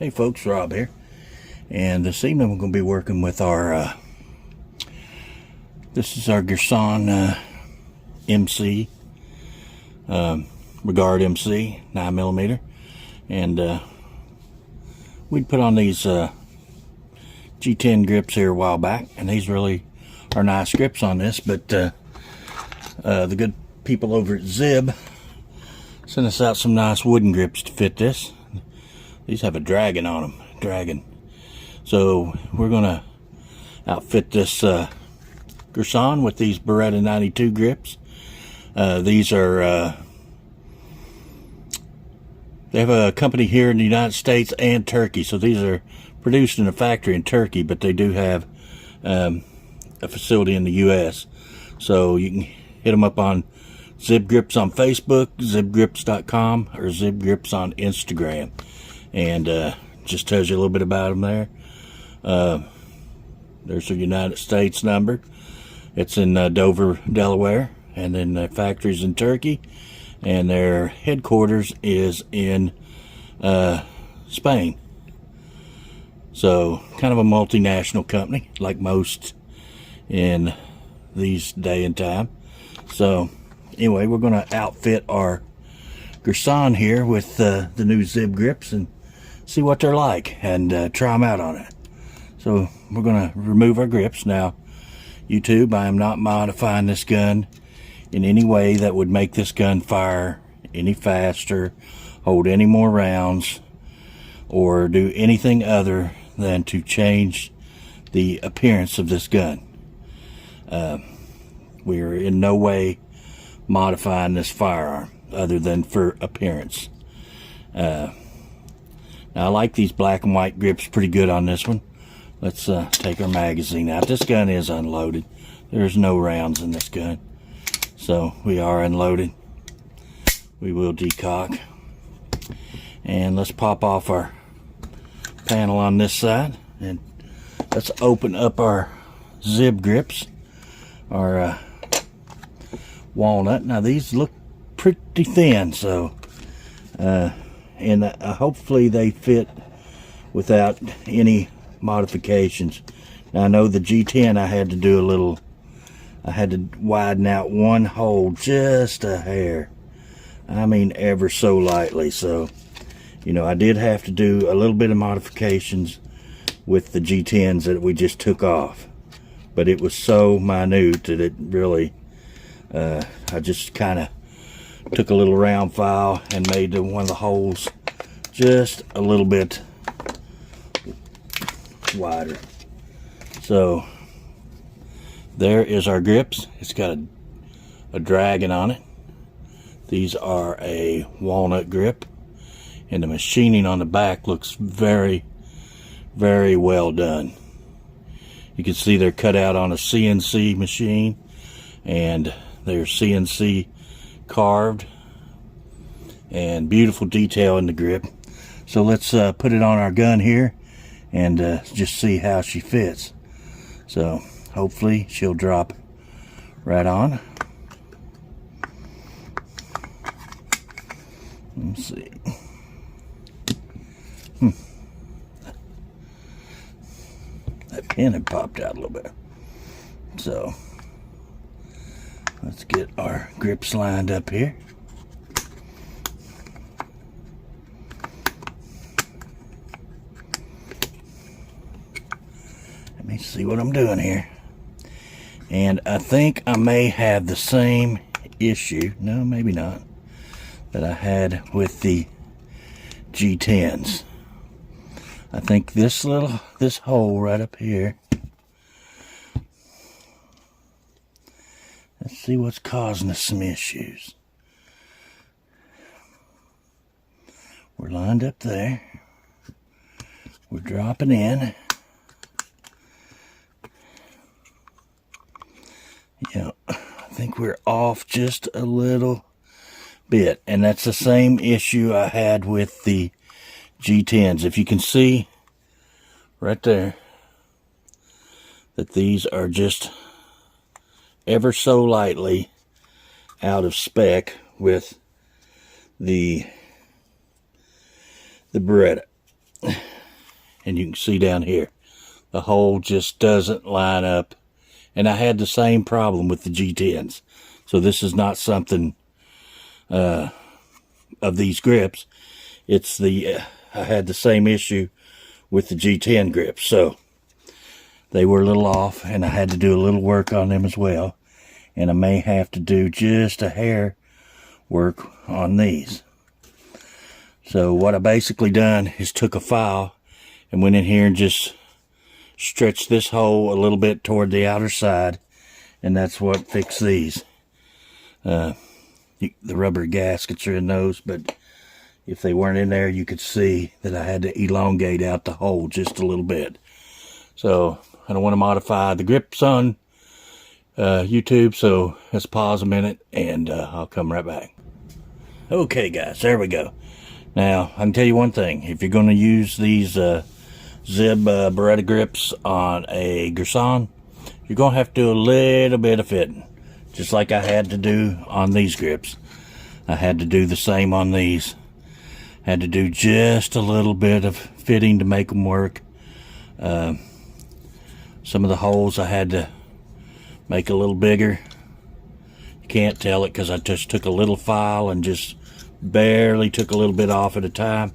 Hey folks, Rob here, and this evening we're going to be working with our this is our Girsan MC Regard MC 9mm, and we'd put on these G10 grips here a while back, and these really are nice grips on this, but the good people over at Zib sent us out some nice wooden grips to fit this. These have a dragon on them, so we're gonna outfit this Girsan with these Beretta 92 grips. These are they have a company here in the United States and Turkey, so these are produced in a factory in Turkey, but they do have a facility in the US, so you can hit them up on Zib Grips on Facebook, zibgrips.com, or Zib Grips on Instagram, and just tells you a little bit about them there. There's a United States number. It's in Dover, Delaware, and then the factory's in Turkey, and their headquarters is in Spain. So kind of a multinational company, like most in these day and time. So anyway, we're going to outfit our Girsan here with the new Zib grips and see what they're like, and try them out on it. So we're going to remove our grips. Now, YouTube, I am not modifying this gun in any way that would make this gun fire any faster, hold any more rounds, or do anything other than to change the appearance of this gun. We are in no way modifying this firearm other than for appearance. Now, I like these black and white grips pretty good on this one. Let's take our magazine out. This gun is unloaded. There's no rounds in this gun, so we are unloaded. We will decock, and let's pop off our panel on this side, and let's open up our Zib grips, our walnut. Now these look pretty thin, so and hopefully they fit without any modifications. Now I know the G10 I had to do a little, I had to widen out one hole just a hair, I mean ever so lightly, so you know I did have to do a little bit of modifications with the G10s that we just took off, but it was so minute that it really I just kind of took a little round file and made one of the holes just a little bit wider. So there is our grips. It's got a dragon on it. These are a walnut grip, and the machining on the back looks very, very well done. You can see they're cut out on a CNC machine, and they're CNC carved, and beautiful detail in the grip. So let's put it on our gun here and just see how she fits. So hopefully she'll drop right on. Let's see. That pin had popped out a little bit. So let's get our grips lined up here. Let me see what I'm doing here. And I think I may have the same issue, no maybe not, that I had with the G10s. I think this hole right up here, let's see what's causing us some issues. We're lined up there. We're dropping in. Yeah, I think we're off just a little bit, and that's the same issue I had with the G10s. If you can see right there that these are just ever so lightly out of spec with the Beretta. and you can see down here, the hole just doesn't line up. And I had the same problem with the G10s. So this is not something of these grips. It's the I had the same issue with the G10 grips. So they were a little off, and I had to do a little work on them as well. And I may have to do just a hair work on these. So what I basically done is took a file and went in here and just stretched this hole a little bit toward the outer side, and that's what fixed these. The rubber gaskets are in those, but if they weren't in there, you could see that I had to elongate out the hole just a little bit. So I don't want to modify the grips on YouTube, so let's pause a minute and I'll come right back. Okay guys, there we go. Now I can tell you one thing: if you're going to use these Zib Beretta grips on a Girsan, you're going to have to do a little bit of fitting, just like I had to do on these grips. I had to do the same on these. Had to do just a little bit of fitting to make them work. Some of the holes I had to make a little bigger. You can't tell it because I just took a little file and just barely took a little bit off at a time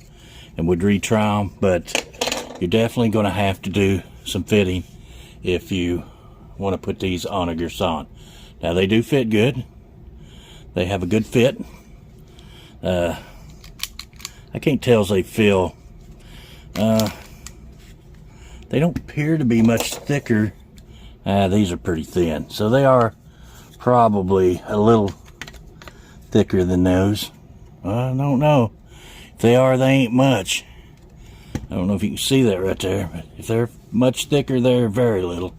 and would retry them. But you're definitely going to have to do some fitting if you want to put these on a Girsan. Now they do fit good. They have a good fit. I can't tell as they feel. They don't appear to be much thicker. These are pretty thin, so they are probably a little thicker than those. I don't know. If they are, they ain't much. I don't know if you can see that right there, but if they're much thicker, they're very little.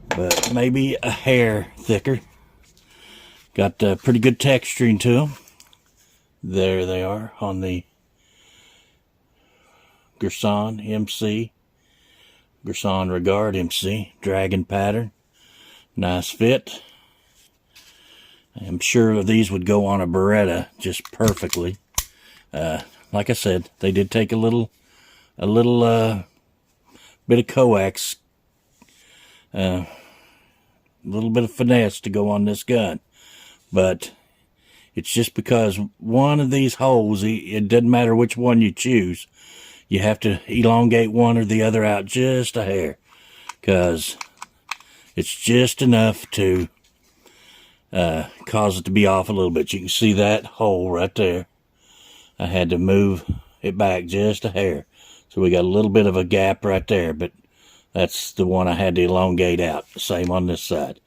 But maybe a hair thicker. Got pretty good texturing to them. There they are on the Girsan MC. Girsan Regard MC. Dragon pattern. Nice fit. I'm sure these would go on a Beretta just perfectly. Like I said, they did take a little bit of coax, a little bit of finesse to go on this gun, but it's just because one of these holes, it doesn't matter which one you choose, you have to elongate one or the other out just a hair, because it's just enough to cause it to be off a little bit. You can see that hole right there. I had to move it back just a hair. So we got a little bit of a gap right there, but that's the one I had to elongate out. Same on this side.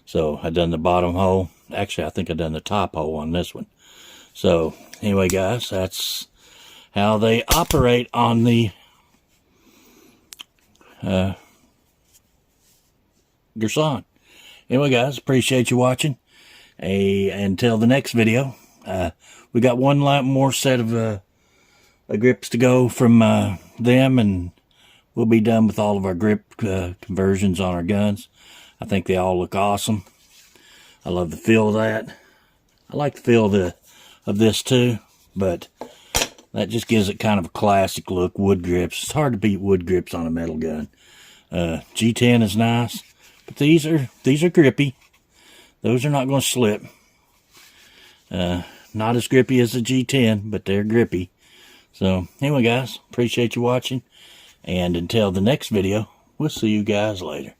So I done the bottom hole. Actually, I think I done the top hole on this one. So anyway, guys, that's how they operate on the Girsan. Anyway, guys, appreciate you watching. Until the next video, we got one more set of grips to go from them, and we'll be done with all of our grip conversions on our guns. I think they all look awesome. I love the feel of that. I like the feel of this too, but that just gives it kind of a classic look. Wood grips. It's hard to beat wood grips on a metal gun. G10 is nice, but these are grippy. Those are not going to slip. Not as grippy as the G10, but they're grippy. So anyway, guys, appreciate you watching, and until the next video, we'll see you guys later.